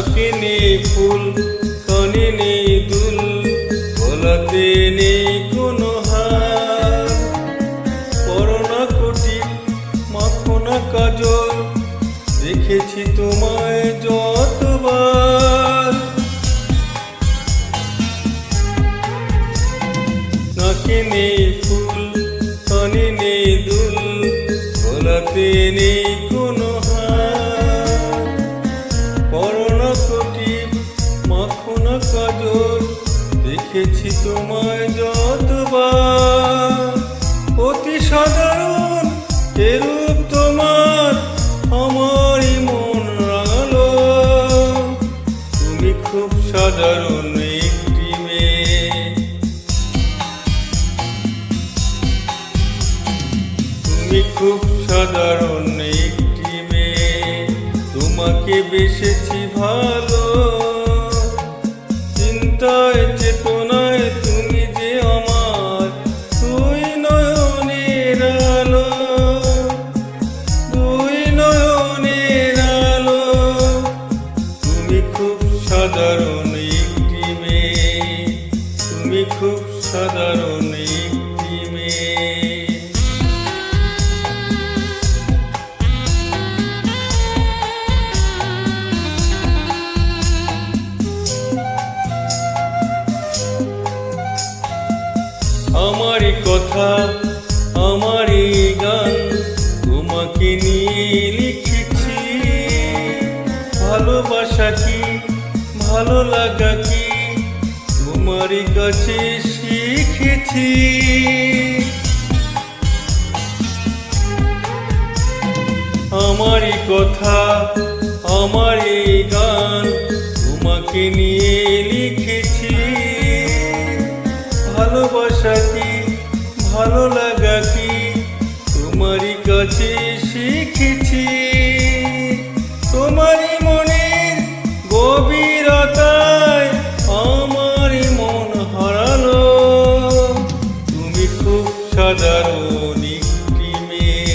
নাকে নেই ফুল, কানে নেই দুল, গলাতে নেই কোনো হার। পরো না কোটি, মাখো না কাজল, দেখেছি তোমায় যতবার। নাকে নেই ফুল, কানে নেই দুল, গলাতে নেই কোনো হার। পরো না কোটি, মাখো না কাজল, দেখেছি তোমায় যতবার। অতি সাধারণ এরূপ তোমার, আমারই মন রাঙালো। তুমি খুব সাধারণ একটি মেয়ে, তুমি খুব সাধারণ একটি মেয়ে। তোমাকে বেসেছি ভালো, চিন্তায় চেতনায় তুমি যে আমার দুই নয়নের আলো, দুই নয়নের আলো। তুমি খুব সাধারণ একটি মেয়ে, তুমি খুব সাধারণ একটি মেয়ে। আমারই কথা, আমারই গান, তোমাকে নিয়ে লিখেছি। ভালোবাসা কি, ভালো লাগা কি, তোমারই কাছে শিখেছি। আমারই কথা, আমারই গান, তোমাকে নিয়ে লিখেছি। ভালোবাসা কি, ভালো লাগা কি, তোমারই কাছে শিখেছি। তোমারই মনের গভীরতায় আমারই মন হারালো। তুমি খুব সাধারণ একটি মেয়ে,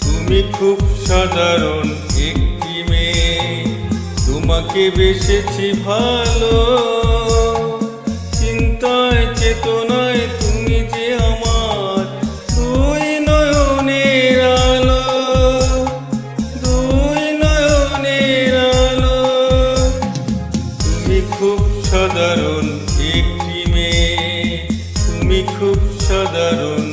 তুমি খুব সাধারণ একটি মেয়ে। তোমাকে বেসেছি ভালো, চিন্তায় চেতনায় তুমি যে আমার দুই নয়নের আলো, দুই নয়নের আলো। তুমি খুব সাধারণ একটি মেয়ে, তুমি খুব সাধারণ